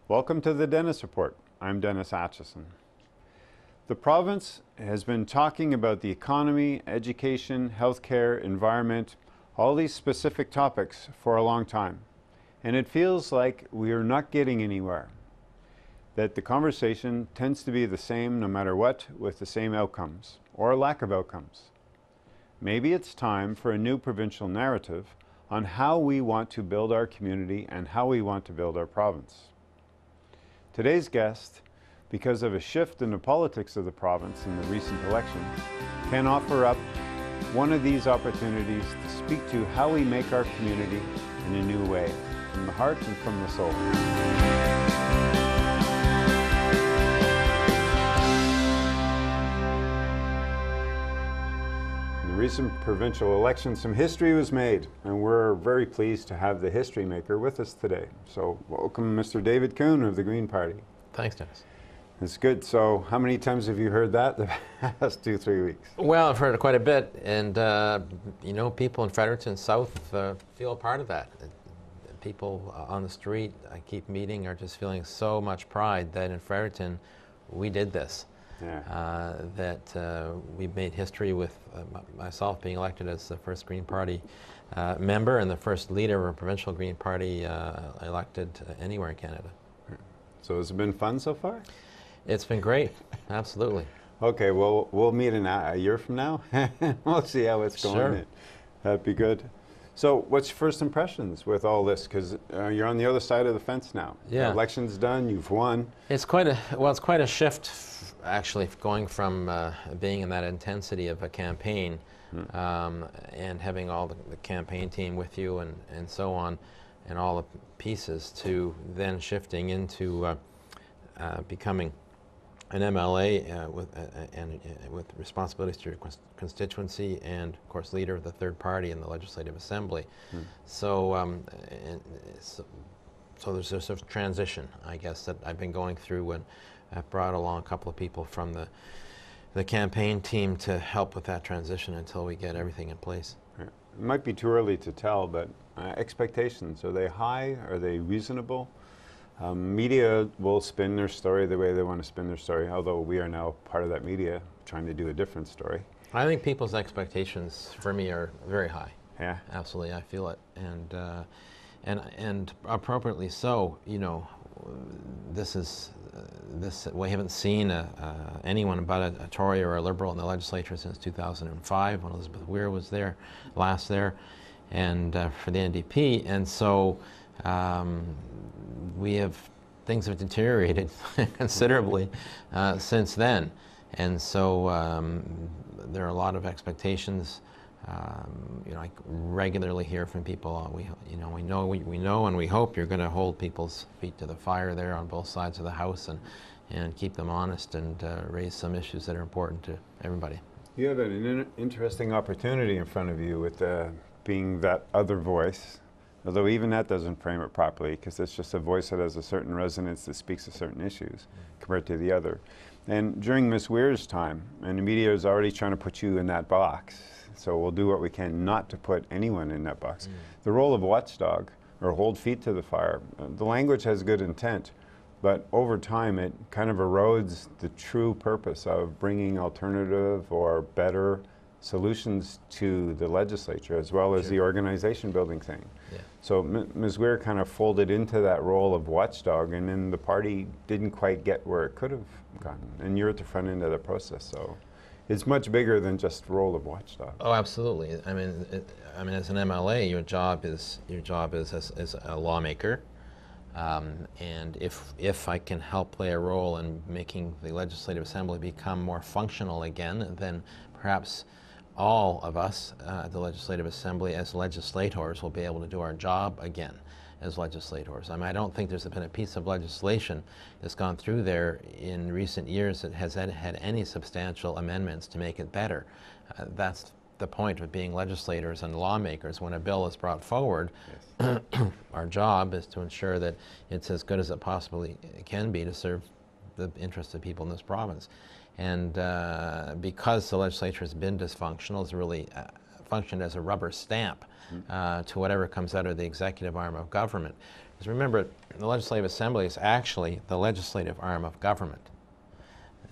Welcome to the Dennis Report. I'm Dennis Atchison. The province has been talking about the economy, education, healthcare, environment, all these specific topics for a long time. And it feels like we are not getting anywhere. That the conversation tends to be the same no matter what, with the same outcomes, or lack of outcomes. Maybe it's time for a new provincial narrative on how we want to build our community and how we want to build our province. Today's guest, because of a shift in the politics of the province in the recent election, can offer up one of these opportunities to speak to how we make our community in a new way, from the heart and from the soul. In the recent provincial election, some history was made, and we're very pleased to have the history maker with us today. So welcome, Mr. David Coon of the Green Party. Thanks, Dennis. That's good. So how many times have you heard that the past 2-3 weeks? Well, I've heard it quite a bit, and you know, people in Fredericton South feel a part of that. People on the street I keep meeting are just feeling so much pride that in Fredericton we did this. Yeah. That we made history with myself being elected as the first Green Party member and the first leader of a provincial Green Party elected anywhere in Canada. So has it been fun so far? It's been great, absolutely. Okay, well, we'll meet in a year from now. We'll see how it's going. Sure. That'd be good. So what's your first impressions with all this? Because you're on the other side of the fence now. Yeah. The election's done, you've won. It's quite a shift, actually, going from being in that intensity of a campaign and having all the campaign team with you and so on, and all the pieces, to then shifting into becoming an MLA with responsibilities to your constituency, and of course leader of the third party in the Legislative Assembly. So, so there's a sort of transition, I guess, that I've been going through, and I've brought along a couple of people from the campaign team to help with that transition until we get everything in place. It might be too early to tell, but expectations, are they high? Are they reasonable? Media will spin their story the way they want to spin their story, although we are now part of that media trying to do a different story. I think people's expectations for me are very high. Yeah. Absolutely, I feel it. And appropriately so. You know, we haven't seen anyone but a Tory or a Liberal in the Legislature since 2005, when Elizabeth Weir was there, last there, and for the NDP. And so things have deteriorated considerably since then, and so there are a lot of expectations. You know, I regularly hear from people. We know, and we hope you're going to hold people's feet to the fire there on both sides of the house, and keep them honest, and raise some issues that are important to everybody. You have an interesting opportunity in front of you with being that other voice. Although even that doesn't frame it properly, because it's just a voice that has a certain resonance that speaks to certain issues compared to the other. And during Ms. Weir's time, and the media is already trying to put you in that box, so we'll do what we can not to put anyone in that box. The role of watchdog, or hold feet to the fire, the language has good intent, but over time it kind of erodes the true purpose of bringing alternative or better solutions to the legislature, as well as the organization building thing. Yeah. So Ms. Weir kind of folded into that role of watchdog, and then the party didn't quite get where it could have gotten. And you're at the front end of the process, so it's much bigger than just the role of watchdog. Oh, absolutely. I mean, as an MLA, your job is as a lawmaker, and if I can help play a role in making the Legislative Assembly become more functional again, then perhaps all of us at the Legislative Assembly as legislators will be able to do our job again as legislators. I mean, I don't think there's been a piece of legislation that's gone through there in recent years that has had any substantial amendments to make it better. That's the point of being legislators and lawmakers. When a bill is brought forward, yes, our job is to ensure that it's as good as it possibly can be to serve the interests of people in this province. And because the legislature has been dysfunctional, it's really functioned as a rubber stamp to whatever comes out of the executive arm of government. Because remember, the Legislative Assembly is actually the legislative arm of government.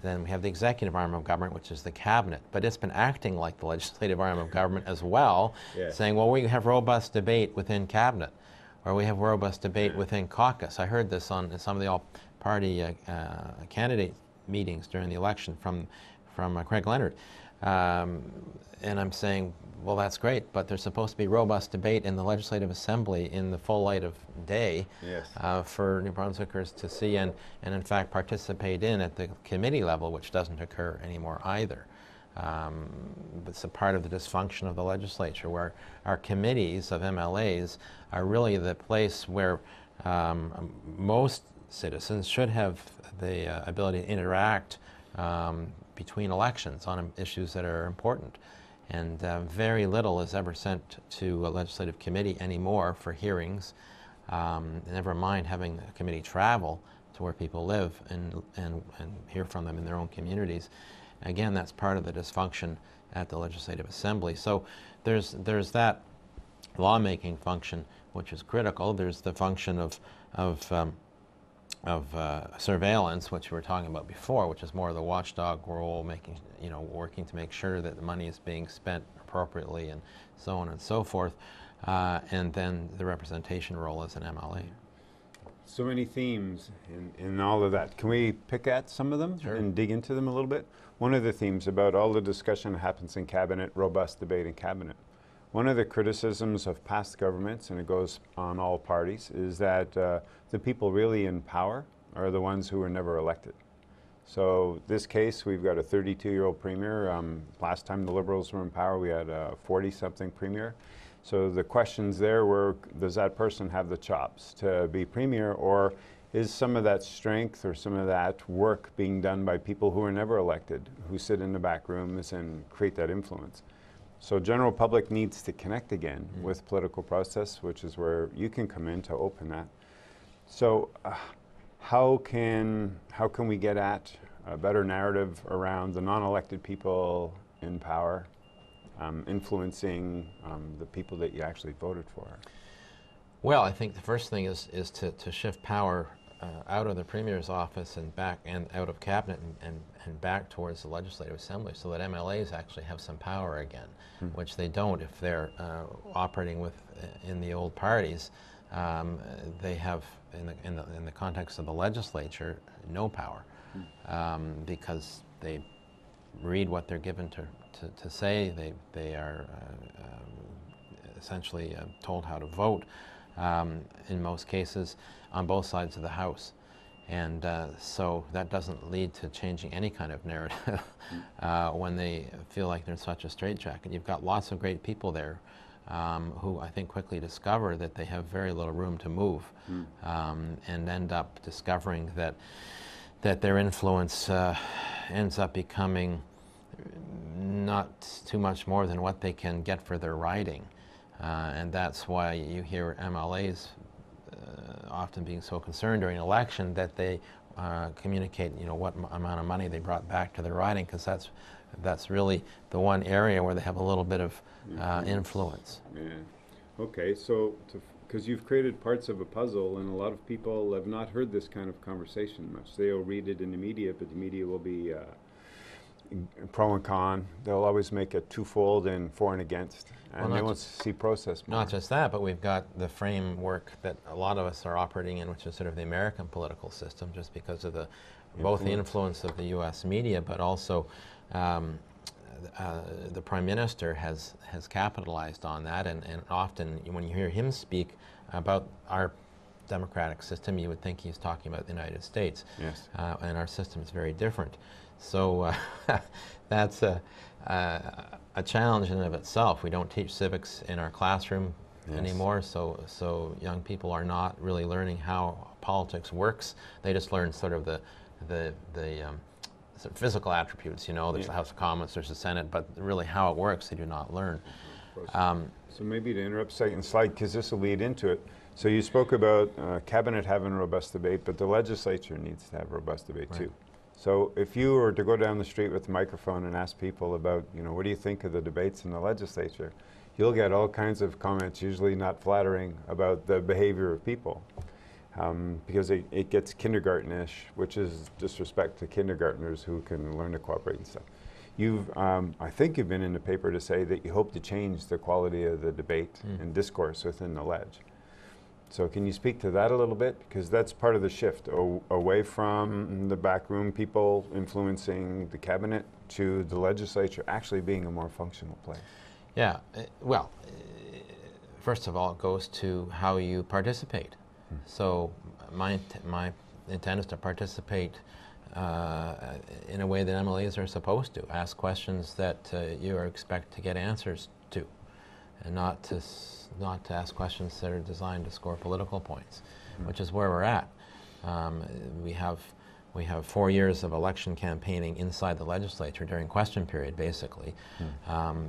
Then we have the executive arm of government, which is the cabinet. But it's been acting like the legislative arm of government as well, saying, well, we have robust debate within cabinet, or we have robust debate within caucus. I heard this on some of the all-party candidate meetings during the election from Craig Leonard. And I'm saying, well, that's great, but there's supposed to be robust debate in the Legislative Assembly in the full light of day for New Brunswickers to see and in fact participate in at the committee level, which doesn't occur anymore either. It's a part of the dysfunction of the legislature, where our committees of MLAs are really the place where most citizens should have the ability to interact between elections on issues that are important. And very little is ever sent to a legislative committee anymore for hearings, never mind having a committee travel to where people live and hear from them in their own communities. Again, that's part of the dysfunction at the Legislative Assembly. So there's that lawmaking function, which is critical. There's the function of surveillance, which we were talking about before, which is more of the watchdog role, working to make sure that the money is being spent appropriately and so on and so forth, and then the representation role as an MLA. So many themes in all of that. Can we pick at some of them and dig into them a little bit? One of the themes about all the discussion that happens in cabinet, robust debate in cabinet. One of the criticisms of past governments, and it goes on all parties, is that the people really in power are the ones who were never elected. So this case, we've got a 32-year-old premier. Last time the Liberals were in power, we had a 40-something premier. So the questions there were, does that person have the chops to be premier, or is some of that strength or some of that work being done by people who are never elected, who sit in the back rooms and create that influence? So general public needs to connect again with political process, which is where you can come in to open that. So how can we get at a better narrative around the non-elected people in power, influencing the people that you actually voted for? Well, I think the first thing is to shift power out of the Premier's office and back and out of cabinet and back towards the Legislative Assembly, so that MLAs actually have some power again, which they don't if they're operating in the old parties. They have, in the context of the legislature, no power because they read what they're given to say. They are essentially told how to vote in most cases on both sides of the House. And so that doesn't lead to changing any kind of narrative when they feel like they're in such a straitjacket. You've got lots of great people there who I think quickly discover that they have very little room to move and end up discovering that their influence ends up becoming not too much more than what they can get for their riding. And that's why you hear MLAs often being so concerned during an election that they communicate, what amount of money they brought back to their riding, because that's really the one area where they have a little bit of influence. Yeah. Okay, so because you've created parts of a puzzle, and a lot of people have not heard this kind of conversation much. They'll read it in the media, but the media will be pro and con. They'll always make it twofold and for and against, and they won't see process more. Not just that, but we've got the framework that a lot of us are operating in, which is sort of the American political system, just because of both the influence of the U.S. media, but also the Prime Minister has capitalized on that, and often when you hear him speak about our democratic system, you would think he's talking about the United States. Yes. And our system is very different. So that's a challenge in and of itself. We don't teach civics in our classroom anymore, so young people are not really learning how politics works. They just learn sort of the sort of physical attributes, there's the House of Commons, there's the Senate, but really how it works they do not learn. So maybe to interrupt second slide, because this will lead into it. So you spoke about cabinet having robust debate, but the legislature needs to have robust debate too. So if you were to go down the street with a microphone and ask people about, what do you think of the debates in the legislature, you'll get all kinds of comments, usually not flattering, about the behavior of people. because it gets kindergartenish, which is disrespect to kindergartners who can learn to cooperate and stuff. I think you've been in the paper to say that you hope to change the quality of the debate and discourse within the Ledge. So can you speak to that a little bit? Because that's part of the shift, away from the backroom people influencing the cabinet to the legislature actually being a more functional place. Yeah, well, first of all, it goes to how you participate. So my intent is to participate in a way that MLAs are supposed to. Ask questions that you expect to get answers to, and not to ask questions that are designed to score political points, which is where we're at. We have 4 years of election campaigning inside the legislature during question period, basically.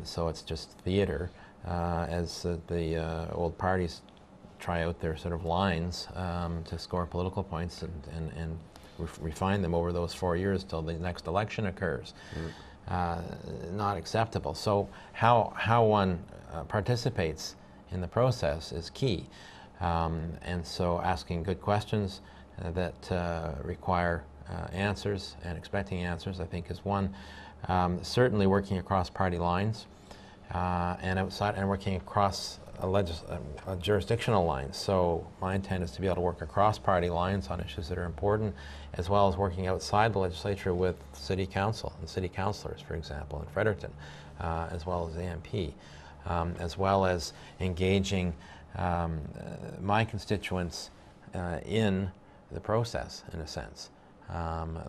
So it's just theater as the old parties try out their sort of lines to score political points and refine them over those 4 years till the next election occurs. Not acceptable. So how one participates in the process is key. And so asking good questions that require answers and expecting answers, I think, is one. Certainly working across party lines and outside, and working across a jurisdictional lines. So my intent is to be able to work across party lines on issues that are important, as well as working outside the legislature with city council and city councillors, for example, in Fredericton, as well as the MP, as well as engaging my constituents in the process, in a sense.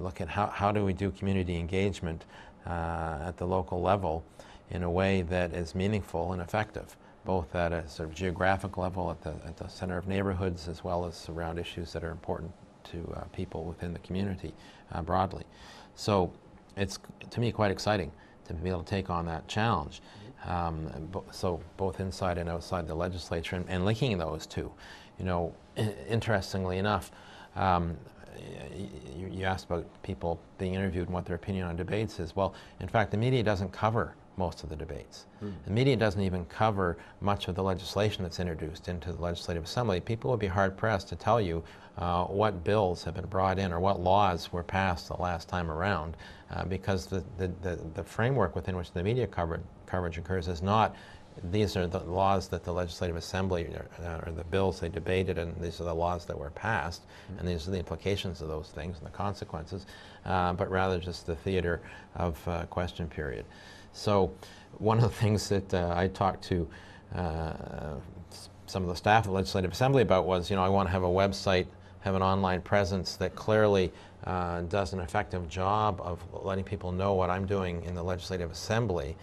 Look at how do we do community engagement at the local level in a way that is meaningful and effective, both at a sort of geographic level at the center of neighborhoods, as well as around issues that are important to people within the community broadly. So it's, to me, quite exciting to be able to take on that challenge. So both inside and outside the legislature, and linking those two. You know, interestingly enough, you asked about people being interviewed and what their opinion on debates is. Well, in fact, the media doesn't cover most of the debates. The media doesn't even cover much of the legislation that's introduced into the Legislative Assembly. People would be hard-pressed to tell you what bills have been brought in or what laws were passed the last time around, because the framework within which the media coverage occurs is not, these are the laws that the Legislative Assembly, or the bills they debated, and these are the laws that were passed, and these are the implications of those things and the consequences, but rather just the theater of question period. So one of the things that I talked to some of the staff of the Legislative Assembly about was, I want to have a website, have an online presence that clearly does an effective job of letting people know what I'm doing in the Legislative Assembly,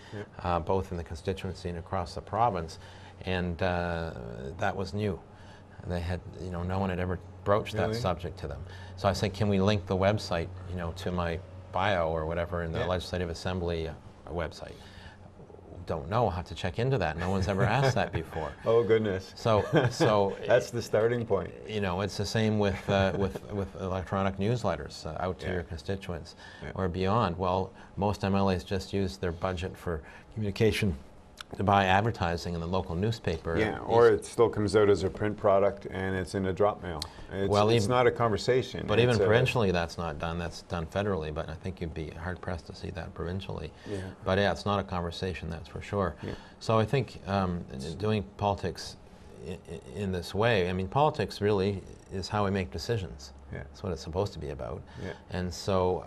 both in the constituency and across the province. And that was new. They had, no one had ever broached that subject to them. So I said, can we link the website, to my bio or whatever in the Legislative Assembly website? Don't know. I'll have to check into that. No one's ever asked that before. Oh goodness. So that's the starting point. It's the same with electronic newsletters out to your constituents or beyond. Well, most MLAs just use their budget for communication to buy advertising in the local newspaper. Yeah, or it still comes out as a print product and it's in a drop mail. It's not a conversation. But even provincially that's not done. That's done federally, but I think you'd be hard-pressed to see that provincially. But yeah, it's not a conversation, that's for sure. So I think doing politics in this way, politics really is how we make decisions. That's what it's supposed to be about. And so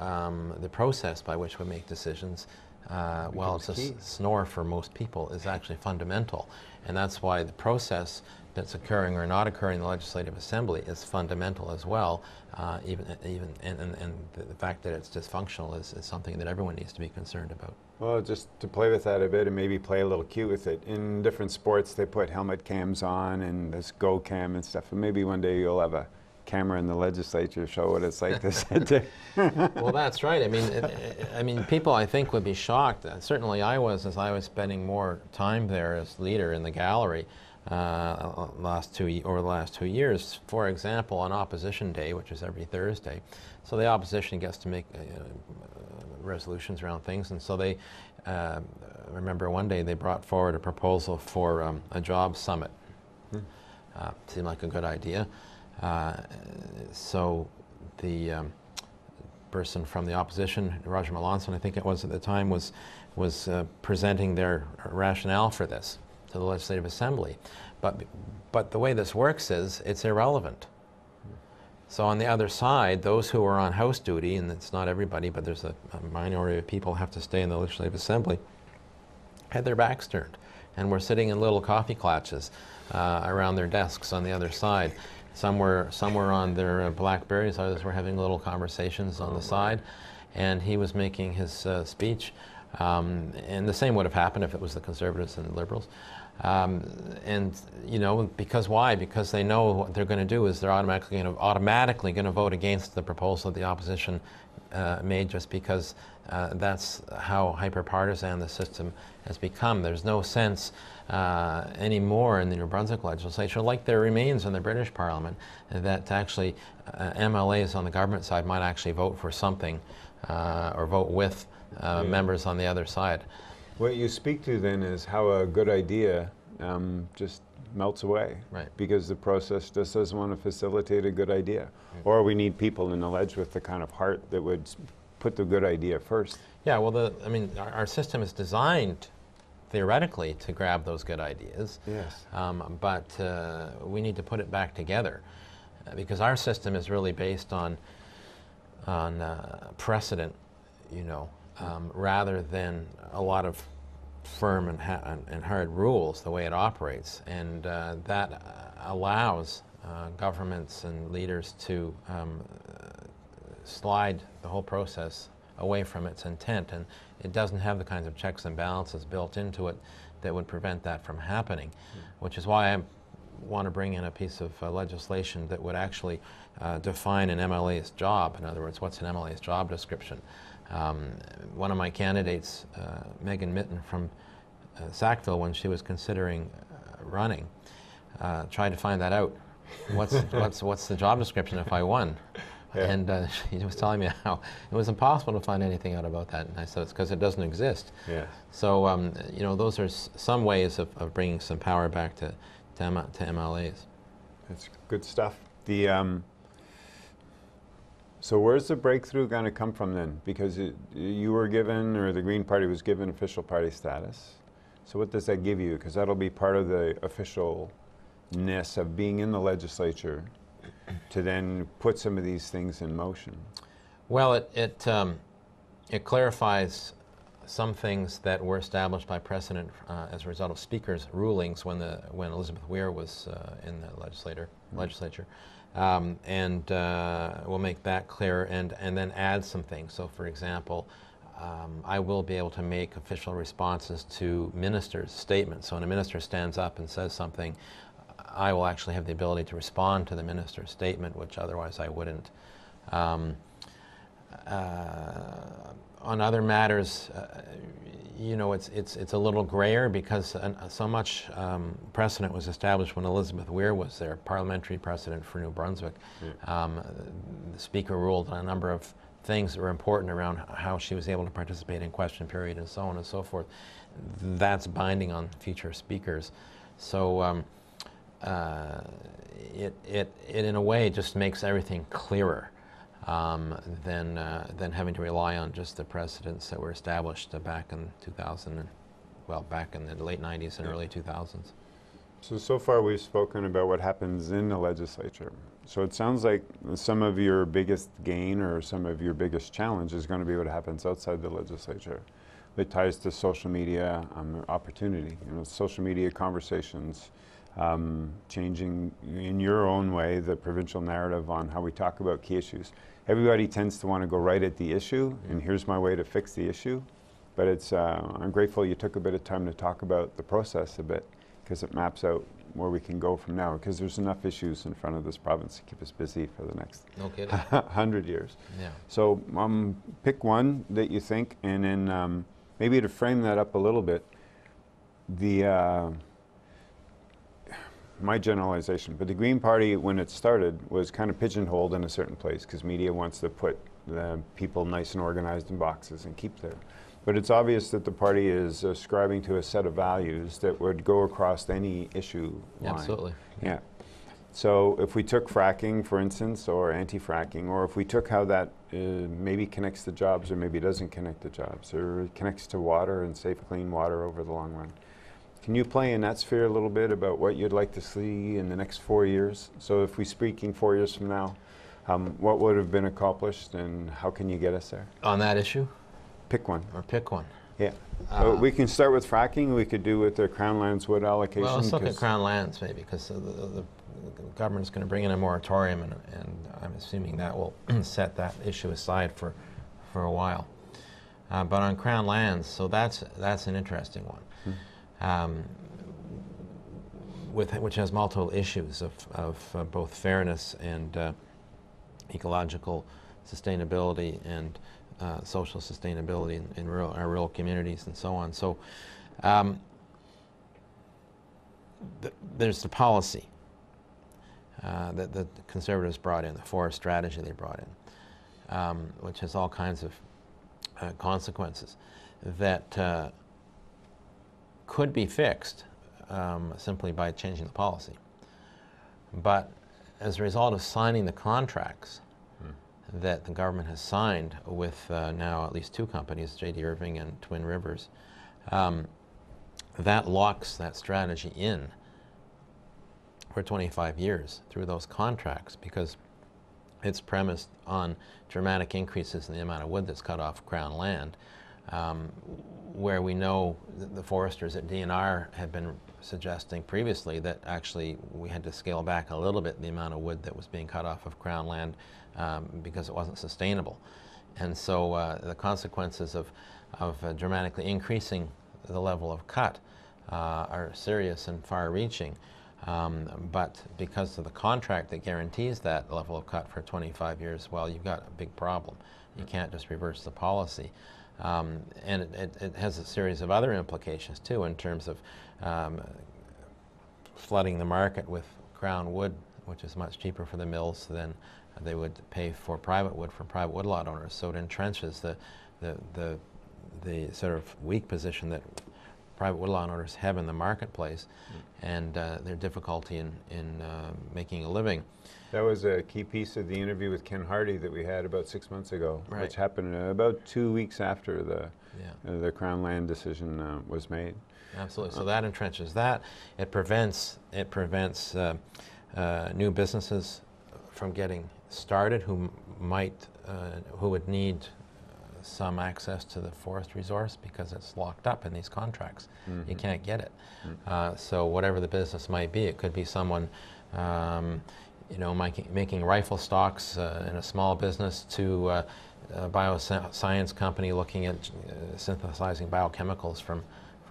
the process by which we make decisions, well, it's a snore for most people, is actually fundamental. And that's why the process that's occurring or not occurring in the Legislative Assembly is fundamental as well. And the fact that it's dysfunctional is something that everyone needs to be concerned about. Well, just to play with that a bit and maybe play a little cute with it. In different sports, they put helmet cams on and this Go Cam and stuff. And maybe one day you'll have a camera in the legislature show what it's like to sit there. Well, that's right. People, I think, would be shocked. Certainly I was, as I was spending more time there as leader in the gallery over the last 2 years. For example, on Opposition Day, which is every Thursday, so the opposition gets to make resolutions around things, and so they, remember one day they brought forward a proposal for a job summit. Seemed like a good idea. So the person from the opposition, Roger Melanson, I think it was at the time, was presenting their rationale for this to the Legislative Assembly. But the way this works is it's irrelevant. So on the other side, those who are on House duty, and it's not everybody, but there's a minority of people who have to stay in the Legislative Assembly, had their backs turned and were sitting in little coffee clutches around their desks on the other side. Some were on their Blackberries, others were having little conversations on the side, and he was making his speech. And the same would have happened if it was the Conservatives and the Liberals. And you know, because why? Because they know what they're going to do is they're automatically going to vote against the proposal that the opposition made, just because that's how hyper-partisan the system has become. There's no sense anymore in the New Brunswick legislature, like there remains in the British Parliament, that actually MLAs on the government side might actually vote for something or vote with members on the other side. What you speak to then is how a good idea just melts away, right? Because the process just doesn't want to facilitate a good idea, or we need people in the ledge with the kind of heart that would put the good idea first. Yeah, well, I mean, our system is designed theoretically to grab those good ideas. Yes. But we need to put it back together, because our system is really based on precedent, you know, rather than a lot of firm and hard rules the way it operates, and that allows governments and leaders to slide the whole process away from its intent, and it doesn't have the kinds of checks and balances built into it that would prevent that from happening, which is why I want to bring in a piece of legislation that would actually define an MLA's job. In other words, what's an MLA's job description? One of my candidates, Megan Mitten from Sackville, when she was considering running, tried to find that out. What's the job description if I won? Yeah. And she was telling me how it was impossible to find anything out about that. And I said, it's because it doesn't exist. Yes. So, you know, those are some ways of bringing some power back to MLAs. That's good stuff. So where's the breakthrough going to come from then? Because you were given, or the Green Party was given, official party status. So what does that give you? Because that'll be part of the officialness of being in the legislature to then put some of these things in motion. Well, it clarifies some things that were established by precedent as a result of Speaker's rulings when Elizabeth Weir was in the legislature. And we'll make that clearer and then add some things. So, for example, I will be able to make official responses to ministers' statements. So when a minister stands up and says something, I will actually have the ability to respond to the minister's statement, which otherwise I wouldn't. On other matters, you know, it's a little grayer because so much precedent was established when Elizabeth Weir was there, parliamentary precedent for New Brunswick. Yeah. The Speaker ruled on a number of things that were important around how she was able to participate in question period and so on and so forth. That's binding on future speakers. So it in a way just makes everything clearer than having to rely on just the precedents that were established back in 2000, back in the late 90s and early 2000s. So far we've spoken about what happens in the legislature. So it sounds like some of your biggest gain or some of your biggest challenge is going to be what happens outside the legislature. It ties to social media opportunity, you know, social media conversations, changing in your own way the provincial narrative on how we talk about key issues. Everybody tends to want to go right at the issue, and here's my way to fix the issue. But it's, I'm grateful you took a bit of time to talk about the process a bit, because it maps out where we can go from now, because there's enough issues in front of this province to keep us busy for the next 100 years. Yeah. So pick one that you think, and then maybe to frame that up a little bit, my generalization, but the Green Party, when it started, was kind of pigeonholed in a certain place because media wants to put the people nice and organized in boxes and keep there. But it's obvious that the party is ascribing to a set of values that would go across any issue line. Absolutely. Yeah. So if we took fracking, for instance, or anti-fracking, or if we took how that maybe connects to jobs or maybe doesn't connect to jobs, or connects to water and safe, clean water over the long run. Can you play in that sphere a little bit about what you'd like to see in the next 4 years? So if we're speaking 4 years from now, what would have been accomplished and how can you get us there? On that issue? Pick one. Or pick one. Yeah. We can start with fracking. We could do with the Crown Lands wood allocation. Well, let's look at Crown Lands maybe, because the government's going to bring in a moratorium, and I'm assuming that will set that issue aside for a while. But on Crown Lands, so that's an interesting one, which has multiple issues of both fairness and ecological sustainability and social sustainability in our rural communities and so on. So there's the policy that the Conservatives brought in, the forest strategy they brought in, which has all kinds of consequences that could be fixed simply by changing the policy. But as a result of signing the contracts that the government has signed with now at least two companies, J.D. Irving and Twin Rivers, that locks that strategy in for 25 years through those contracts, because it's premised on dramatic increases in the amount of wood that's cut off Crown land, where we know the foresters at DNR have been suggesting previously that actually we had to scale back a little bit the amount of wood that was being cut off of Crown land because it wasn't sustainable. And so the consequences of dramatically increasing the level of cut are serious and far-reaching. But because of the contract that guarantees that level of cut for 25 years, well, you've got a big problem. You can't just reverse the policy. And it has a series of other implications, too, in terms of flooding the market with Crown wood, which is much cheaper for the mills than they would pay for private wood from private woodlot owners. So it entrenches the sort of weak position that private woodlot owners have in the marketplace, and their difficulty in making a living. That was a key piece of the interview with Ken Hardy that we had about 6 months ago, right, which happened about 2 weeks after the Crown land decision was made. Absolutely. So that entrenches that. It prevents new businesses from getting started who would need some access to the forest resource because it's locked up in these contracts. Mm-hmm. You can't get it. Mm-hmm. So whatever the business might be, it could be someone making rifle stocks in a small business to a bioscience company looking at synthesizing biochemicals from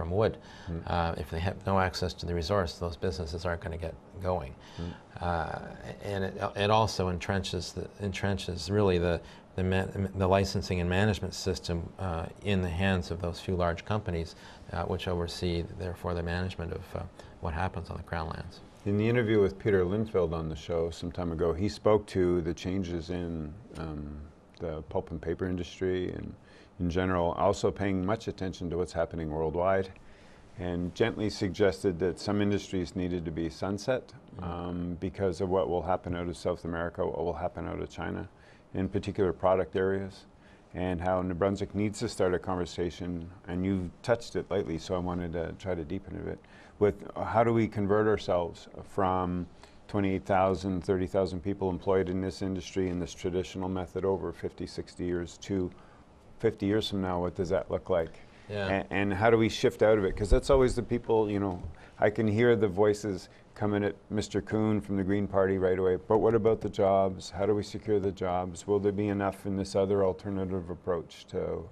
wood. Mm-hmm. If they have no access to the resource, those businesses aren't going to get going. Mm-hmm. And it also entrenches really the licensing and management system in the hands of those few large companies, which oversee, therefore, the management of what happens on the Crown lands. In the interview with Peter Lindfeld on the show some time ago, he spoke to the changes in the pulp and paper industry and in general, also paying much attention to what's happening worldwide, and gently suggested that some industries needed to be sunset because of what will happen out of South America, what will happen out of China, in particular product areas, and how New Brunswick needs to start a conversation, and you touched it lightly, so I wanted to try to deepen a bit, with how do we convert ourselves from 28,000, 30,000 people employed in this industry in this traditional method over 50, 60 years to 50 years from now, what does that look like? Yeah. And how do we shift out of it? Because that's always the people, I can hear the voices coming at Mr. Coon from the Green Party right away, but what about the jobs? How do we secure the jobs? Will there be enough in this other alternative approach to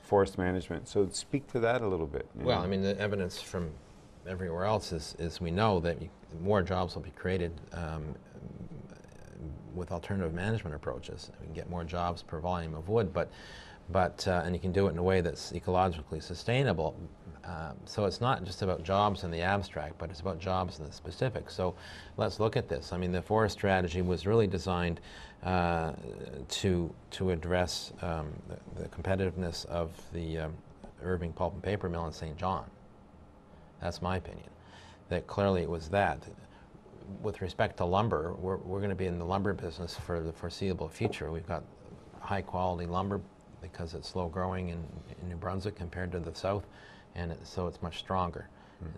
forest management? So speak to that a little bit. Well, I mean, the evidence from everywhere else is we know that more jobs will be created with alternative management approaches. We can get more jobs per volume of wood, but and you can do it in a way that's ecologically sustainable. So it's not just about jobs in the abstract, but it's about jobs in the specific. So let's look at this. I mean, the forest strategy was really designed to address the competitiveness of the Irving Pulp and Paper Mill in St. John. That's my opinion. That clearly it was that. with respect to lumber, we're going to be in the lumber business for the foreseeable future. We've got high quality lumber because it's slow growing in New Brunswick compared to the south, and so it's much stronger.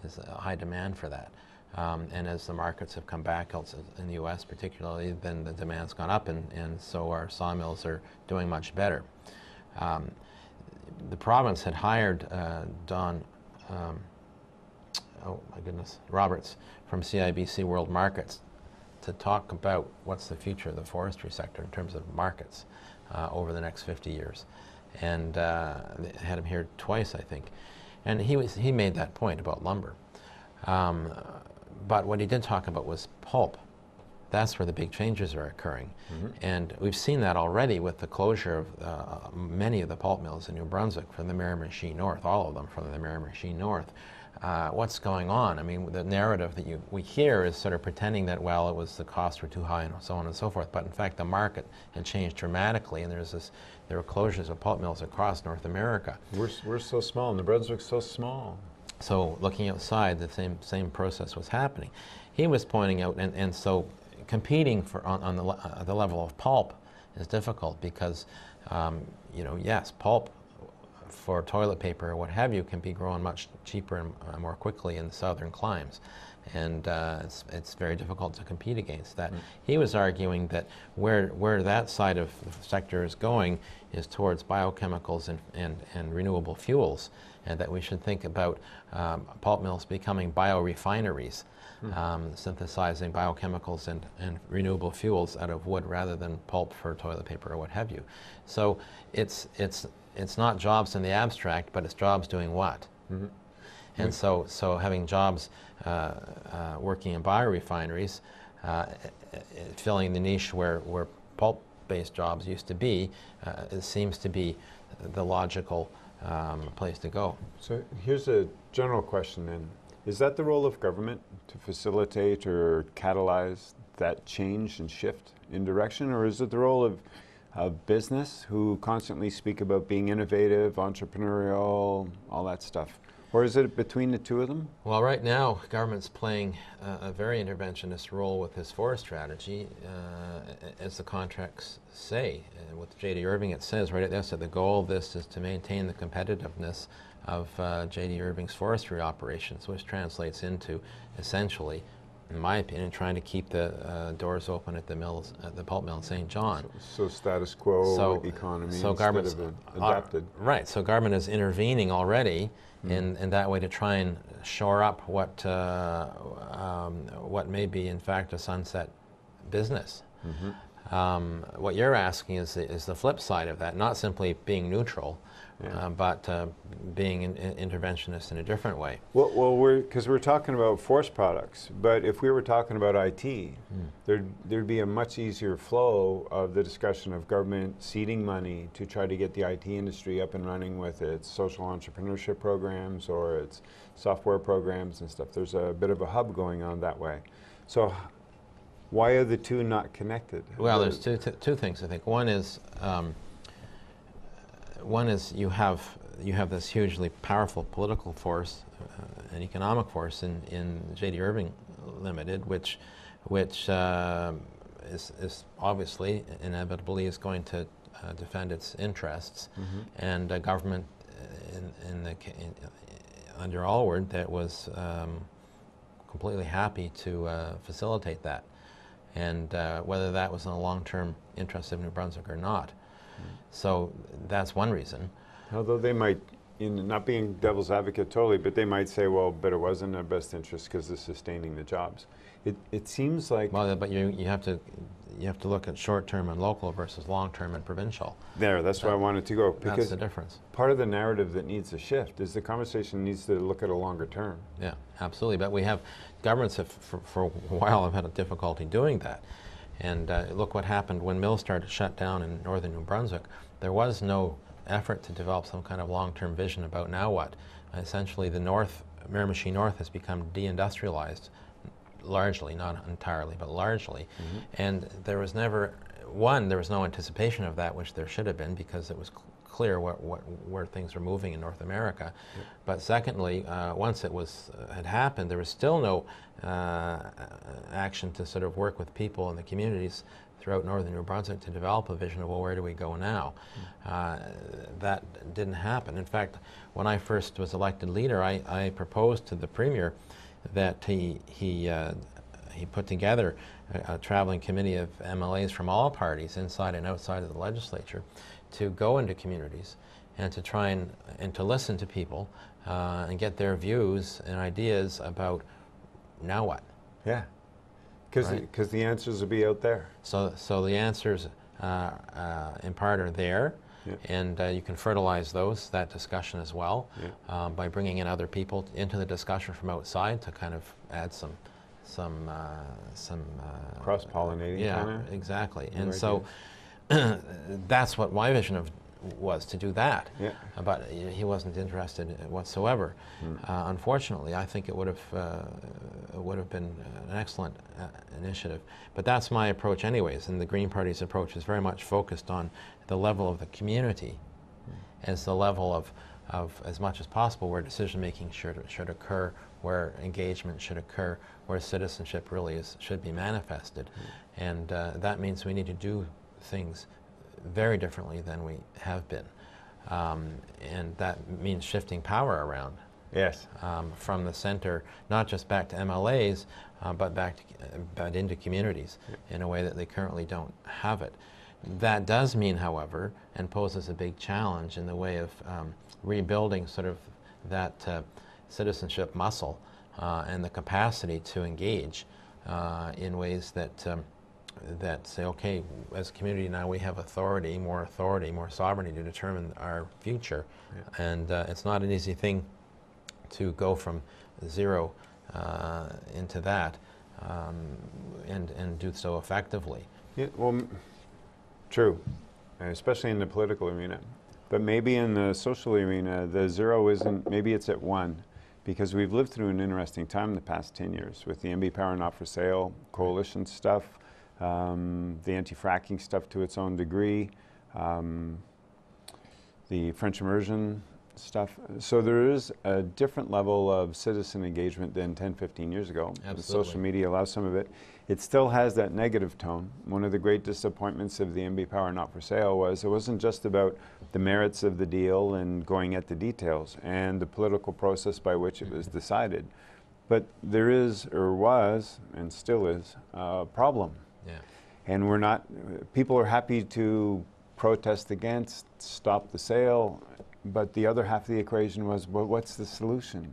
There's a high demand for that. And as the markets have come back in the U.S. particularly, then the demand's gone up, and so our sawmills are doing much better. The province had hired Don, oh my goodness, Roberts from CIBC World Markets to talk about what's the future of the forestry sector in terms of markets over the next 50 years. And they had him here twice, I think. And he made that point about lumber. But what he did talk about was pulp. That's where the big changes are occurring. And we've seen that already with the closure of many of the pulp mills in New Brunswick from the Miramichi North, all of them from the Miramichi North. What's going on? I mean, the narrative that we hear is sort of pretending that, well, it was the costs were too high and so on and so forth. But in fact, the market had changed dramatically, and there were closures of pulp mills across North America. We're so small. New Brunswick's so small. So looking outside, the same process was happening. He was pointing out, and so competing on the level of pulp is difficult because, you know, yes, pulp for toilet paper or what have you can be grown much cheaper and more quickly in the southern climes, and it's very difficult to compete against that. He was arguing that where that side of the sector is going is towards biochemicals and renewable fuels, and that we should think about pulp mills becoming biorefineries, synthesizing biochemicals and renewable fuels out of wood rather than pulp for toilet paper or what have you. So it's not jobs in the abstract, but it's jobs doing what? And so having jobs working in biorefineries, filling the niche where pulp-based jobs used to be, it seems to be the logical place to go. So here's a general question then. Is that the role of government to facilitate or catalyze that change and shift in direction, or is it the role of business who constantly speak about being innovative, entrepreneurial, all that stuff? Or is it between the two of them? Well, right now, government's playing a very interventionist role with this forest strategy, as the contracts say. With J.D. Irving, it says right at this that the goal of this is to maintain the competitiveness of J.D. Irving's forestry operations, which translates into, essentially, in my opinion, trying to keep the doors open at the mills, at the pulp mill in St. John. So status quo economy instead of adapted. Right. So government is intervening already in that way to try and shore up what may be in fact a sunset business. What you're asking is the flip side of that, not simply being neutral, but being interventionist in a different way. Well, because we're talking about forest products, but if we were talking about IT, there'd be a much easier flow of the discussion of government seeding money to try to get the IT industry up and running with its social entrepreneurship programs or its software programs and stuff. There's a bit of a hub going on that way. So why are the two not connected? Well, there's two things, I think. One is you have this hugely powerful political force, an economic force in J.D. Irving Limited, which is obviously inevitably is going to defend its interests, and government under Allward that was completely happy to facilitate that, and whether that was in the long-term interest of New Brunswick or not. So that's one reason. Although they might, not being devil's advocate totally, but they might say, well, but it wasn't in their best interest because it's sustaining the jobs. It seems like... Well, but you have to look at short-term and local versus long-term and provincial. That's where I wanted to go. Because that's the difference. Part of the narrative that needs a shift is the conversation needs to look at a longer term. Yeah, absolutely. But we have, governments have, for a while, have had a difficulty doing that. And look what happened when mills started to shut down in northern New Brunswick. There was no effort to develop some kind of long-term vision about now what. Essentially, the Miramichi North has become deindustrialized, largely, not entirely, but largely. And there was never one, there was no anticipation of that, which there should have been, because it was clear where things were moving in North America. Yep. But secondly, once it had happened, there was still no action to sort of work with people in the communities throughout northern New Brunswick to develop a vision of, well, where do we go now? That didn't happen. In fact, when I first was elected leader, I proposed to the Premier that he put together a traveling committee of MLAs from all parties, inside and outside of the legislature, to go into communities and to try and to listen to people and get their views and ideas about now what. Yeah, because the answers will be out there. So the answers in part are there, yeah. And you can fertilize that discussion as well, yeah. By bringing in other people into the discussion from outside to kind of add some cross-pollinating. Yeah, exactly. And so that's what my vision was, to do that. Yeah. But he wasn't interested whatsoever. Unfortunately, I think it would have been an excellent initiative. But that's my approach anyways, and the Green Party's approach is very much focused on the level of the community as the level of as much as possible where decision-making should occur, where engagement should occur, where citizenship really should be manifested. And that means we need to do things very differently than we have been. And that means shifting power around. Yes. From the center, not just back to MLAs, but into communities, yeah. In a way that they currently don't have it. That does mean, however, and poses a big challenge in the way of rebuilding sort of that citizenship muscle and the capacity to engage in ways that say, okay, as a community now we have authority, more sovereignty to determine our future. Yeah. And it's not an easy thing to go from zero into that and do so effectively. Yeah, well, true, especially in the political arena. But maybe in the social arena, the zero isn't, maybe it's at 1, because we've lived through an interesting time in the past 10 years with the MB Power Not for Sale, coalition stuff, the anti-fracking stuff to its own degree, the French immersion stuff. So there is a different level of citizen engagement than 10, 15 years ago. Absolutely. Social media allows some of it. It still has that negative tone. One of the great disappointments of the MB Power Not for Sale was it wasn't just about the merits of the deal and going at the details and the political process by which it was decided. But there is, or was, and still is, a problem. Yeah. And we're not, people are happy to protest against, stop the sale, but the other half of the equation was, well, what's the solution?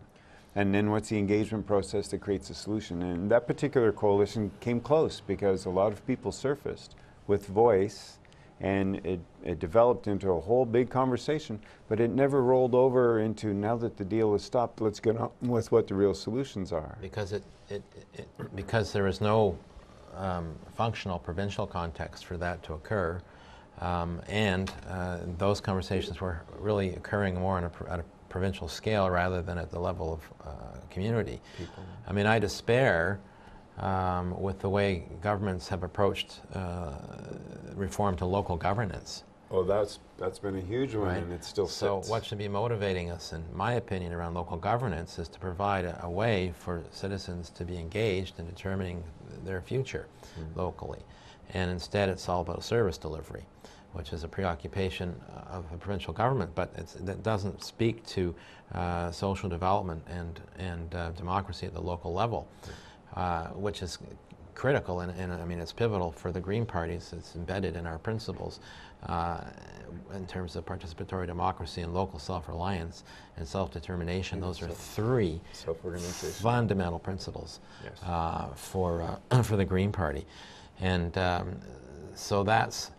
And then what's the engagement process that creates a solution? And that particular coalition came close because a lot of people surfaced with voice, and it developed into a whole big conversation, but it never rolled over into, now that the deal is stopped, let's get on with what the real solutions are. Because because there is no functional provincial context for that to occur, and those conversations were really occurring more at a provincial scale rather than at the level of community. People. I mean, I despair with the way governments have approached reform to local governance. Oh, that's been a huge one, right? And it still sits. So what should be motivating us, in my opinion, around local governance is to provide a way for citizens to be engaged in determining their future locally. And instead it's all about service delivery, which is a preoccupation of the provincial government, but that doesn't speak to social development and democracy at the local level, which is critical, and I mean it's pivotal for the Green Parties. It's embedded in our principles in terms of participatory democracy and local self-reliance and self-determination. Those are 3 fundamental principles, yes. For the Green Party. And so that's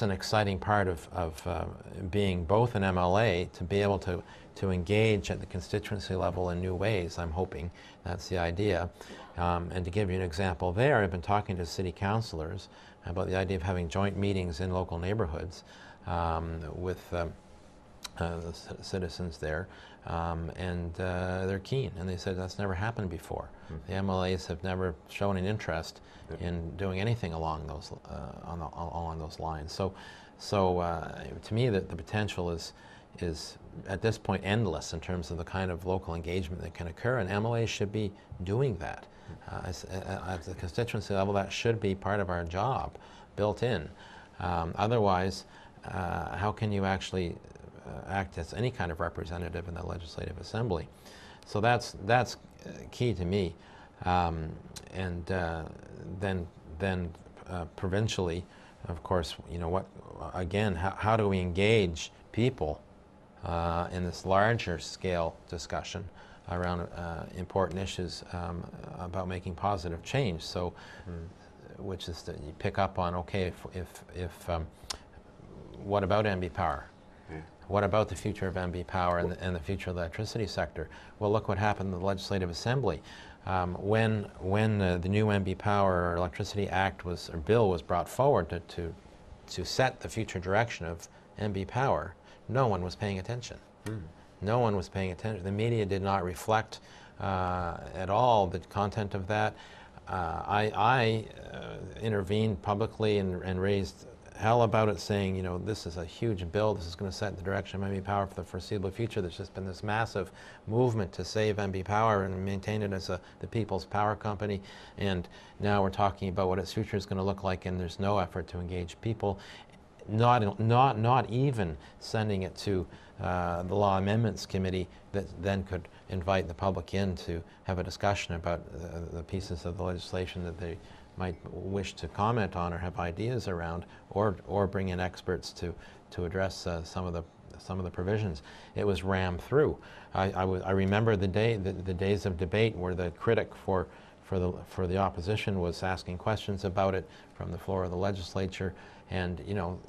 an exciting part of being both an MLA, to be able to engage at the constituency level in new ways. I'm hoping that's the idea. And to give you an example there, I've been talking to city councillors about the idea of having joint meetings in local neighborhoods with citizens there, and they're keen. And they said that's never happened before. The MLAs have never shown an interest in doing anything along those along those lines. So to me, the potential is at this point endless in terms of the kind of local engagement that can occur, and MLAs should be doing that. At the constituency level, that should be part of our job, built in. Otherwise, how can you actually act as any kind of representative in the Legislative Assembly? So that's key to me. And then provincially, of course, you know, how do we engage people in this larger scale discussion around important issues about making positive change? So, which is that you pick up on, okay, if what about MB Power? What about the future of MB Power and the future of the electricity sector? Well, look what happened in the Legislative Assembly. When the new MB Power or Electricity Act or bill was brought forward to set the future direction of MB Power, no one was paying attention. No one was paying attention. The media did not reflect at all the content of that. I intervened publicly and raised hell about it, saying, you know, this is a huge bill. This is going to set the direction of MB Power for the foreseeable future. There's just been this massive movement to save MB Power and maintain it as the people's power company. And now we're talking about what its future is going to look like, and there's no effort to engage people. Not even sending it to the Law Amendments Committee that then could invite the public in to have a discussion about the pieces of the legislation that they might wish to comment on or have ideas around, or bring in experts to address some of the provisions. It was rammed through. I remember the days of debate where the critic for the opposition was asking questions about it from the floor of the legislature, and you know,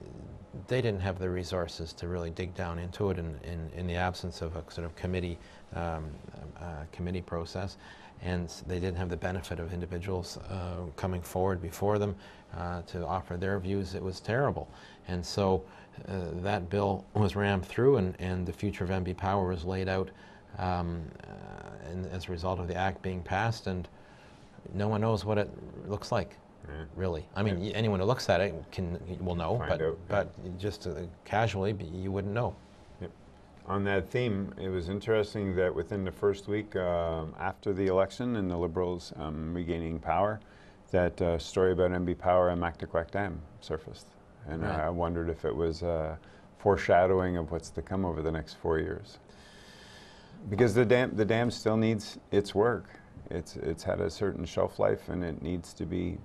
they didn't have the resources to really dig down into it in the absence of a sort of committee process. And they didn't have the benefit of individuals coming forward before them to offer their views. It was terrible. And so that bill was rammed through, and the future of MB Power was laid out as a result of the act being passed, and no one knows what it looks like, really. I mean, anyone who looks at it will know, but just casually, you wouldn't know. On that theme, it was interesting that within the first week after the election and the Liberals regaining power, that story about MB Power and Mactaquac Dam surfaced. And I wondered if it was foreshadowing of what's to come over the next 4 years. Because the dam still needs its work. It's had a certain shelf life, and it needs to be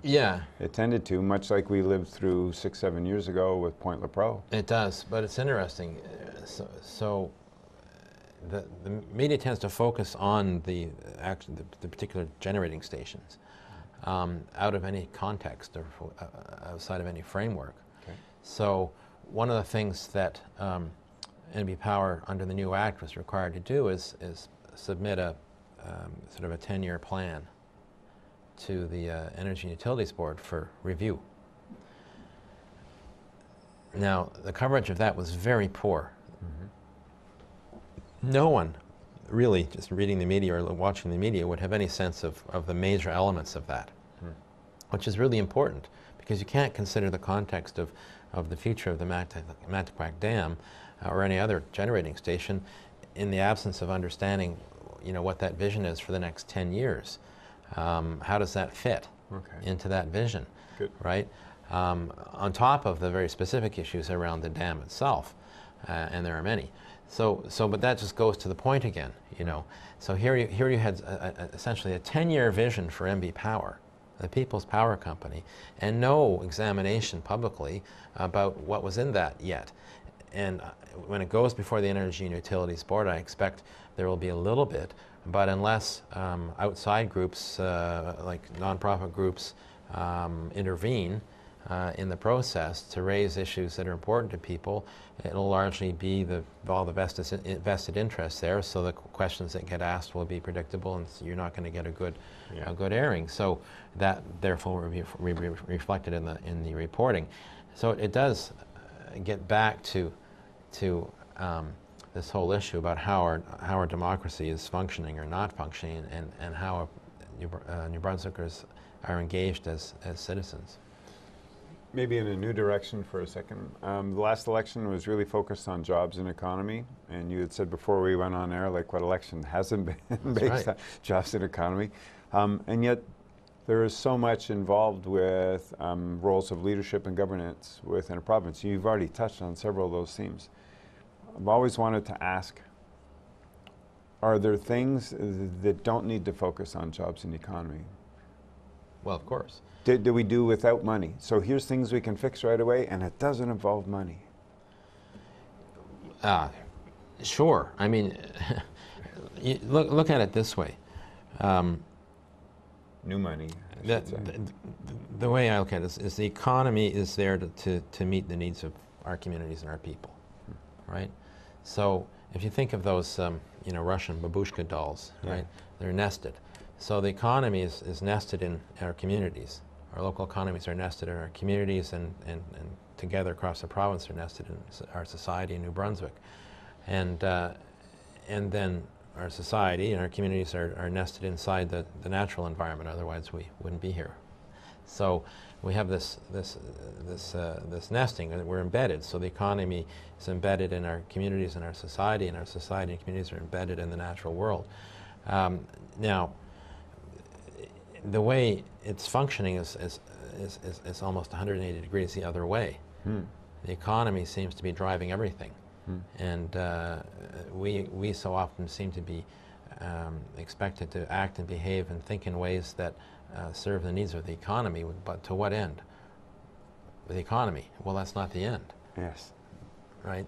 attended to, much like we lived through 6-7 years ago with Point Lepreau. It does, but it's interesting. So the media tends to focus on the particular generating stations out of any context or outside of any framework. Okay. So one of the things that NB Power under the new act was required to do is submit a sort of a 10-year plan to the Energy and Utilities Board for review. Now, the coverage of that was very poor. No one really, just reading the media or watching the media, would have any sense of the major elements of that, which is really important, because you can't consider the context of the future of the Mactaquac Dam or any other generating station in the absence of understanding, you know, what that vision is for the next 10 years. How does that fit into that vision, right? On top of the very specific issues around the dam itself, and there are many. But that just goes to the point again, you know. So here you had essentially a 10-year vision for MB Power, the People's Power Company, and no examination publicly about what was in that yet. And when it goes before the Energy and Utilities Board, I expect there will be a little bit, but unless outside groups, like nonprofit groups, intervene in the process to raise issues that are important to people, it'll largely be all the vested interests there, so the questions that get asked will be predictable, and so you're not going to get a good airing. So that therefore will be reflected in the reporting. So it does get back to this whole issue about how our democracy is functioning or not functioning, and how New Brunswickers are engaged as citizens. Maybe in a new direction for a second. The last election was really focused on jobs and economy, and you had said before we went on air, like, what election hasn't been based on jobs and economy? And yet there is so much involved with roles of leadership and governance within a province. You've already touched on several of those themes. I've always wanted to ask, are there things that don't need to focus on jobs and economy? Well, of course. Do we do without money? So here's things we can fix right away, and it doesn't involve money. Sure. I mean, look at it this way. New money, I should say. The way I look at it is the economy is there to meet the needs of our communities and our people, right? So if you think of those, Russian babushka dolls, right? They're nested. So the economy is nested in our communities. Our local economies are nested in our communities, and together across the province are nested in our society in New Brunswick. And then our society and our communities are nested inside the natural environment, otherwise we wouldn't be here. So we have this nesting, and we're embedded. So the economy is embedded in our communities and our society and communities are embedded in the natural world. Now, the way it's functioning is almost 180 degrees the other way. The economy seems to be driving everything. And we so often seem to be expected to act and behave and think in ways that serve the needs of the economy, but to what end? The economy. Well, that's not the end. Yes. Right?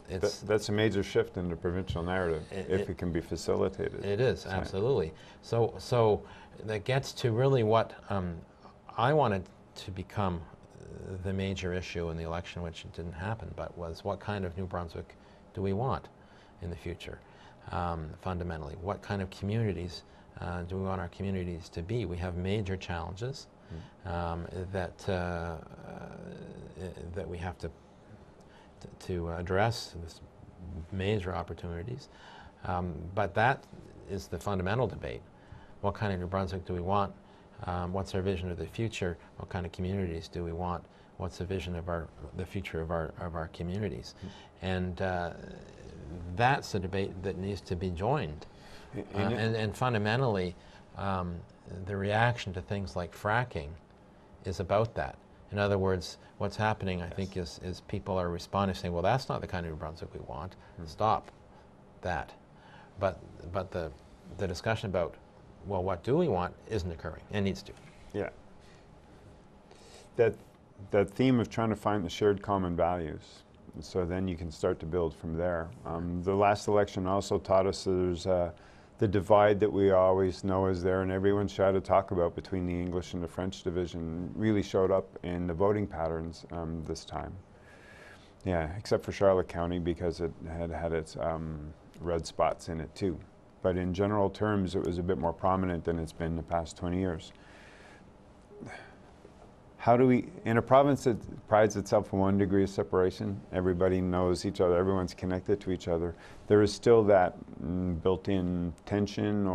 That's a major shift in the provincial narrative, if it can be facilitated. It is, absolutely. So that gets to really what I wanted to become the major issue in the election, which didn't happen, but was what kind of New Brunswick do we want in the future, fundamentally? What kind of communities do we want our communities to be? We have major challenges that we have to address, with major opportunities, but that is the fundamental debate. What kind of New Brunswick do we want? What's our vision of the future? What kind of communities do we want? What's the vision of the future of our communities? And that's a debate that needs to be joined. And fundamentally, the reaction to things like fracking is about that. In other words, what's happening, I think, is people are responding, saying, well, that's not the kind of New Brunswick we want. Stop that. But the discussion about, well, what do we want, isn't occurring, and needs to. Yeah. That theme of trying to find the shared common values, so then you can start to build from there. The last election also taught us there's the divide that we always know is there, and everyone's tried to talk about between the English and the French division, really showed up in the voting patterns this time. Yeah, except for Charlotte County, because it had its red spots in it too. But in general terms, it was a bit more prominent than it's been the past 20 years. How do we, in a province that prides itself on 1 degree of separation, everybody knows each other, everyone's connected to each other, there is still that built-in tension,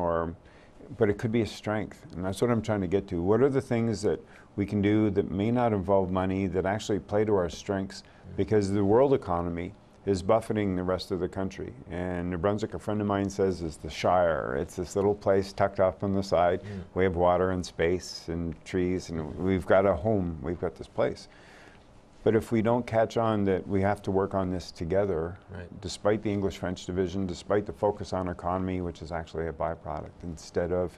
but it could be a strength, and that's what I'm trying to get to. What are the things that we can do that may not involve money, that actually play to our strengths? Because the world economy is buffeting the rest of the country. And New Brunswick, a friend of mine says, is the Shire. It's this little place tucked off on the side. We have water and space and trees, and we've got a home. We've got this place. But if we don't catch on that we have to work on this together, despite the English-French division, despite the focus on economy, which is actually a byproduct, instead of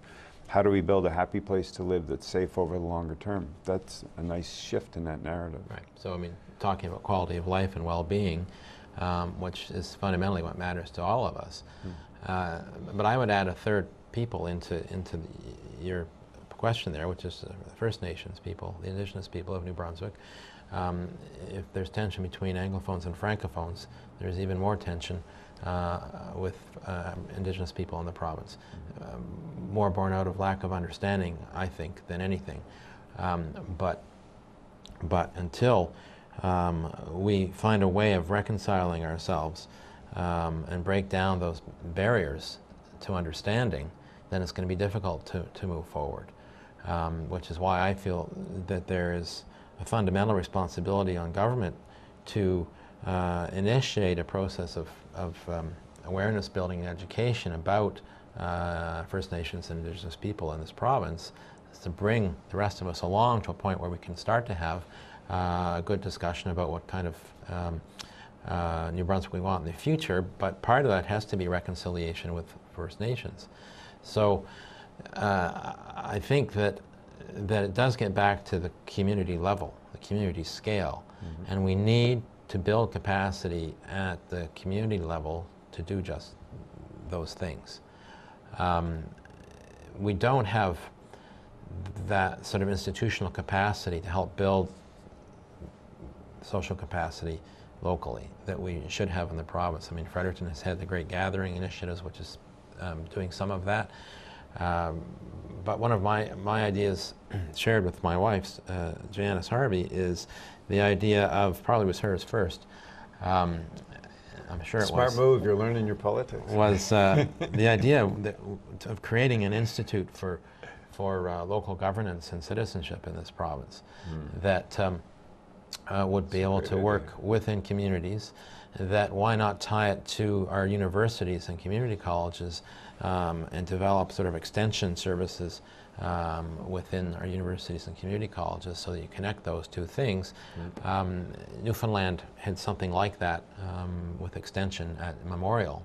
how do we build a happy place to live that's safe over the longer term, that's a nice shift in that narrative. Right. So, I mean, talking about quality of life and well-being, which is fundamentally what matters to all of us. But I would add a third people into your question there, which is the First Nations people, the Indigenous people of New Brunswick. If there's tension between Anglophones and Francophones, there's even more tension with Indigenous people in the province. More born out of lack of understanding, I think, than anything. But until we find a way of reconciling ourselves and break down those barriers to understanding, then it's going to be difficult to move forward. Which is why I feel that there is a fundamental responsibility on government to initiate a process of awareness building and education about First Nations and Indigenous people in this province, to bring the rest of us along to a point where we can start to have a good discussion about what kind of New Brunswick we want in the future, but part of that has to be reconciliation with First Nations. So I think that it does get back to the community level, the community scale, and we need to build capacity at the community level to do just those things. We don't have that sort of institutional capacity to help build social capacity locally that we should have in the province. I mean, Fredericton has had the Great Gathering initiatives, which is doing some of that. But one of my ideas, shared with my wife, Janice Harvey, is the idea of, probably was hers first, I'm sure it was. Smart move, you're learning your politics. Was the idea of creating an institute for local governance and citizenship in this province that would be able to work within communities, that why not tie it to our universities and community colleges and develop sort of extension services within our universities and community colleges so that you connect those two things. Newfoundland had something like that with extension at Memorial,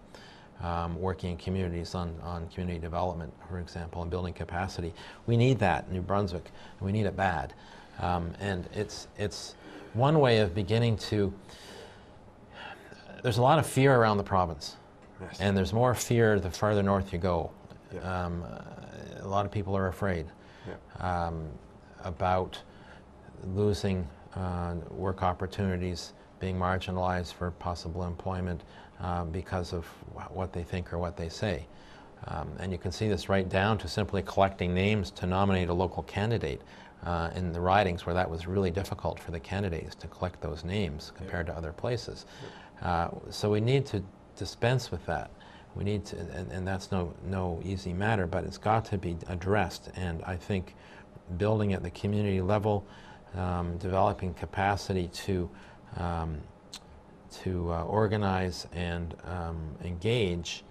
working in communities on community development, for example, and building capacity. We need that in New Brunswick, and we need it bad. And it's one way of beginning to, there's a lot of fear around the province. Yes. And there's more fear the farther north you go. Yeah. A lot of people are afraid about losing work opportunities, being marginalized for possible employment because of what they think or what they say. And you can see this right down to simply collecting names to nominate a local candidate in the ridings where that was really difficult for the candidates to collect those names compared to other places. So we need to dispense with that. We need to, and that's no easy matter, but it's got to be addressed. And I think building at the community level, developing capacity to organize and engage,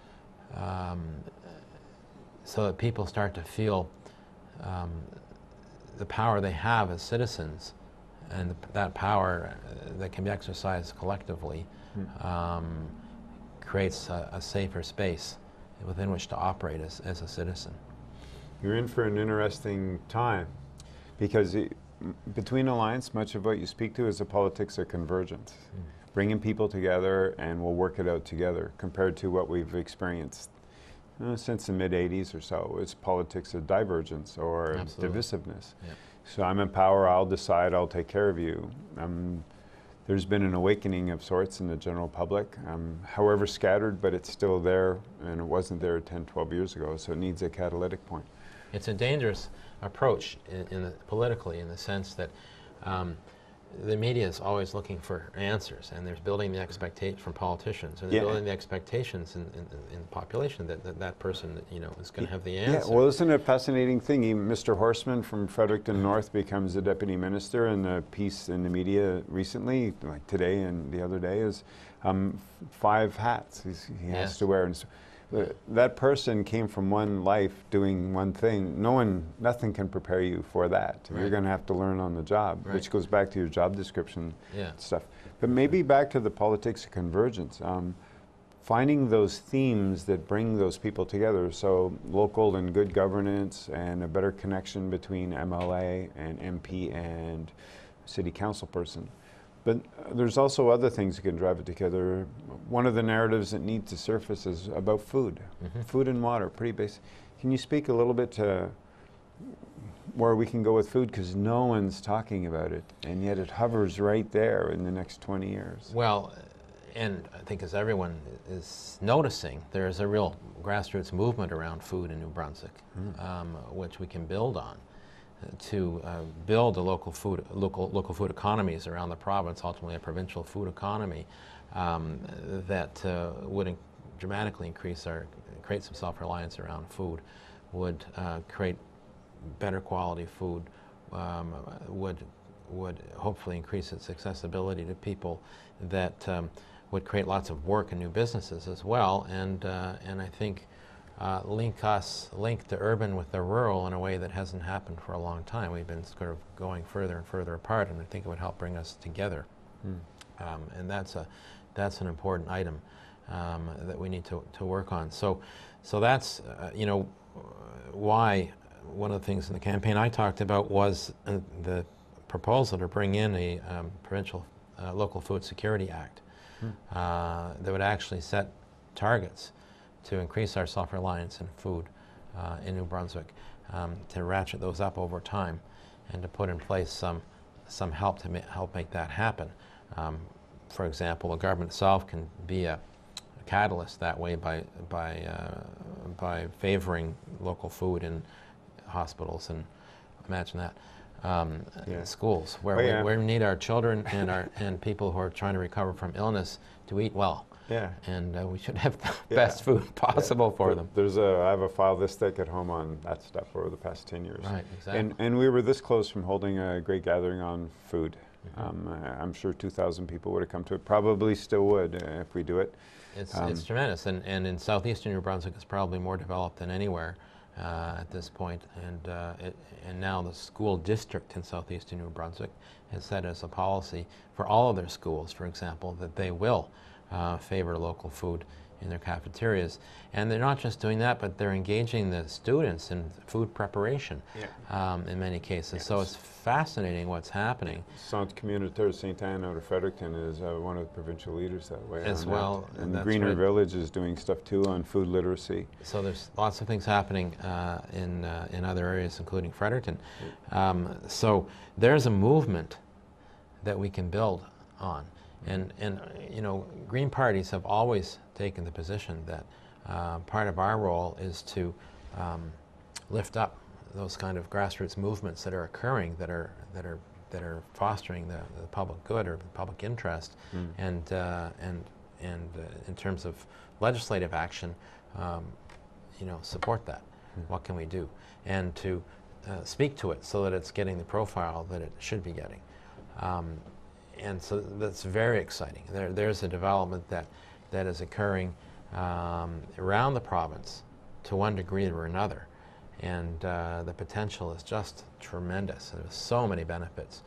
so that people start to feel the power they have as citizens, and that power that can be exercised collectively creates a safer space within which to operate as a citizen. You're in for an interesting time, because between Alliance, much of what you speak to is the politics of convergence, bringing people together, and we'll work it out together, compared to what we've experienced since the mid-'80s or so. It's politics of divergence or divisiveness. Yep. So I'm in power, I'll decide, I'll take care of you. There's been an awakening of sorts in the general public, however scattered, but it's still there, and it wasn't there 10, 12 years ago, so it needs a catalytic point. It's a dangerous approach politically, in the sense that the media is always looking for answers, and they're building the expectation from politicians, and they're building the expectations in the population that person, is going to have the answer. Yeah, well, isn't it a fascinating thing? Even Mr. Horseman from Fredericton North becomes the deputy minister, and the piece in the media recently, like today and the other day, is 5 hats he has to wear. And so, that person came from one life doing one thing. Nothing can prepare you for that. Right. You're going to have to learn on the job, which goes back to your job description stuff. But maybe back to the politics of convergence. Finding those themes that bring those people together. So local and good governance, and a better connection between MLA and MP and city council person. But there's also other things that can drive it together. One of the narratives that needs to surface is about food. Food and water, pretty basic. Can you speak a little bit to where we can go with food? Because no one's talking about it, and yet it hovers right there in the next 20 years. Well, and I think as everyone is noticing, there's a real grassroots movement around food in New Brunswick, which we can build on. build a local food economies around the province, ultimately a provincial food economy that would dramatically create some self-reliance around food, would create better quality food, would hopefully increase its accessibility to people, that would create lots of work and new businesses as well, and I think link the urban with the rural in a way that hasn't happened for a long time. We've been sort of going further and further apart, and I think it would help bring us together. And that's an important item that we need to work on. So that's you know, why one of the things in the campaign I talked about was the proposal to bring in a provincial local food security act that would actually set targets to increase our self-reliance in food in New Brunswick, to ratchet those up over time, and to put in place some help to help make that happen. For example, the government itself can be a catalyst that way by favoring local food in hospitals, and imagine that. Schools where we need our children and people who are trying to recover from illness to eat well. And we should have the best food possible for them. I have a file this thick at home on that stuff over the past 10 years. Right, exactly. And we were this close from holding a great gathering on food. I'm sure 2,000 people would have come to it. Probably still would if we do it. It's tremendous, and in southeastern New Brunswick it's probably more developed than anywhere at this point, and now the school district in southeastern New Brunswick has set as a policy for all of their schools, for example, that they will favor local food in their cafeterias. And they're not just doing that, but they're engaging the students in food preparation in many cases. Yes. So it's fascinating what's happening. Centre Communautaire St. Anne out of Fredericton is one of the provincial leaders that way. As well. And Greener Village is doing stuff too on food literacy. So there's lots of things happening in other areas, including Fredericton. So there's a movement that we can build on. And you know, Green parties have always taken the position that part of our role is to lift up those kind of grassroots movements that are occurring, that are fostering the public good or the public interest, and in terms of legislative action, you know, support that. What can we do? And to speak to it so that it's getting the profile that it should be getting. And so that's very exciting. There's a development that is occurring around the province to one degree or another. And the potential is just tremendous. There's so many benefits.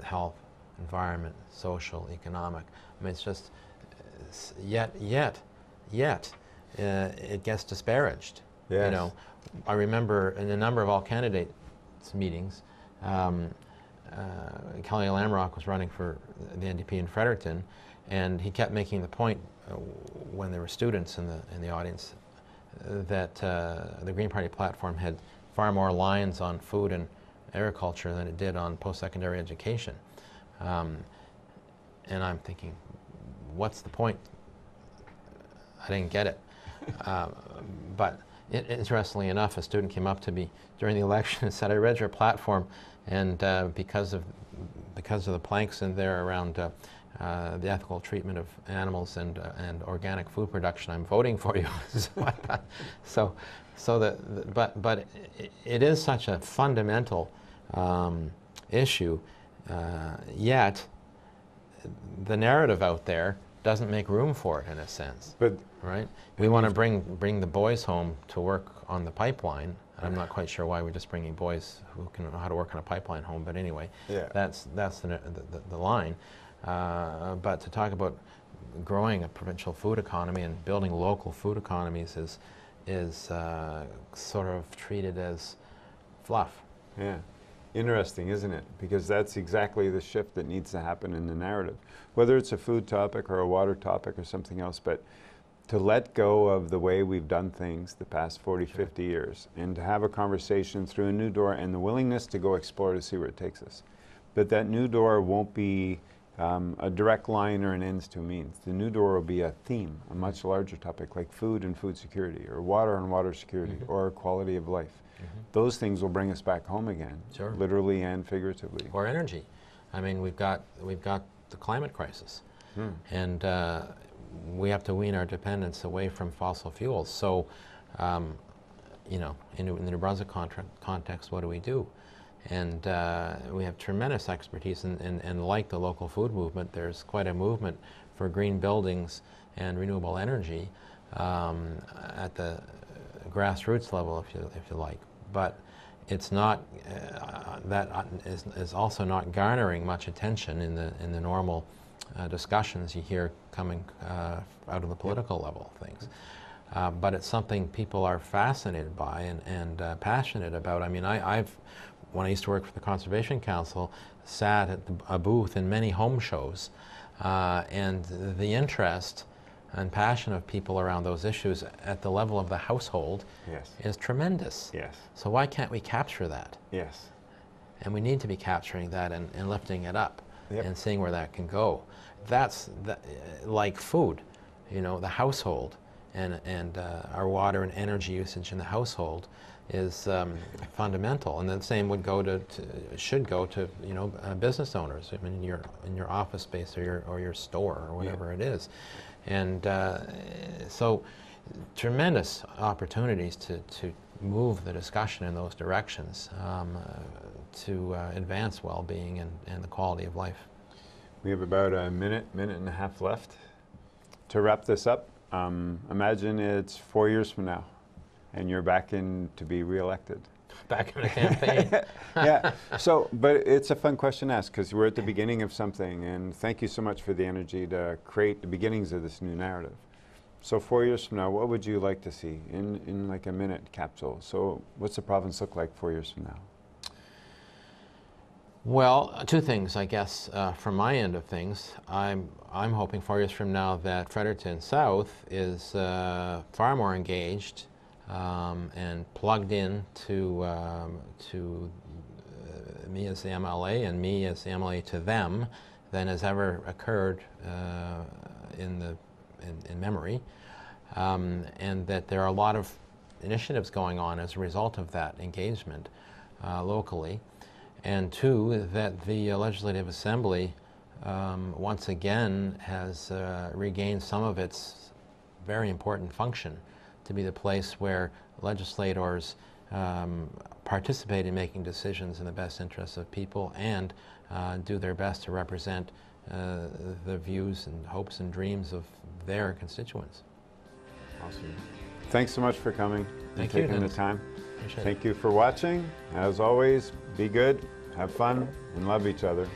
Health, environment, social, economic. I mean, it's just, yet it gets disparaged. Yes. You know, I remember in a number of all candidates meetings, Kelly Lamrock was running for the NDP in Fredericton, and he kept making the point when there were students in the audience that the Green Party platform had far more lines on food and agriculture than it did on post-secondary education. And I'm thinking, what's the point? I didn't get it. But interestingly enough, a student came up to me during the election and said, "I read your platform, and because of the planks in there around the ethical treatment of animals and organic food production, I'm voting for you." But it is such a fundamental issue, yet the narrative out there doesn't make room for it in a sense. But right? We want to bring the boys home to work on the pipeline. I'm not quite sure why we're just bringing boys who can know how to work on a pipeline home, but anyway, that's the line. But to talk about growing a provincial food economy and building local food economies is sort of treated as fluff. Yeah. Interesting, isn't it? Because that's exactly the shift that needs to happen in the narrative. Whether it's a food topic or a water topic or something else, but to let go of the way we've done things the past 40, 50 years, and to have a conversation through a new door and the willingness to go explore to see where it takes us. But that new door won't be a direct line or an ends to means. The new door will be a theme, a much larger topic like food and food security, or water and water security, or quality of life. Those things will bring us back home again, Sure. literally and figuratively. Or energy. I mean, we've got the climate crisis, and we have to wean our dependence away from fossil fuels. So, you know, in the New Brunswick context, what do? And we have tremendous expertise, and like the local food movement, there's quite a movement for green buildings and renewable energy at the grassroots level, if you like. But it's not that is also not garnering much attention in the normal discussions you hear coming out of the political level of things. But it's something people are fascinated by and passionate about. I mean, when I used to work for the Conservation Council, sat at a booth in many home shows, and the interest and passion of people around those issues at the level of the household is tremendous. Yes. So why can't we capture that? Yes. And we need to be capturing that and lifting it up and seeing where that can go. That's like food, you know, the household and our water and energy usage in the household is fundamental, and the same would should go to you know business owners. I mean, in your office space or your store or whatever it is, and so tremendous opportunities to move the discussion in those directions to advance well-being and the quality of life. We have about a minute and a half left. To wrap this up, imagine it's 4 years from now, and you're back in to be re-elected. Back in a campaign. Yeah. So, but it's a fun question to ask because we're at the beginning of something, and thank you so much for the energy to create the beginnings of this new narrative. So 4 years from now, what would you like to see in like a minute capsule? So what's the province look like 4 years from now? Well, two things, I guess, from my end of things. I'm hoping 4 years from now that Fredericton South is far more engaged and plugged in to me as the MLA and me as the MLA to them than has ever occurred in memory, and that there are a lot of initiatives going on as a result of that engagement locally. And two, that the Legislative Assembly once again has regained some of its very important function to be the place where legislators participate in making decisions in the best interests of people and do their best to represent the views and hopes and dreams of their constituents. Awesome. Thanks so much for coming and taking the time. Appreciate it. Thank you for watching. As always, be good, have fun, and love each other.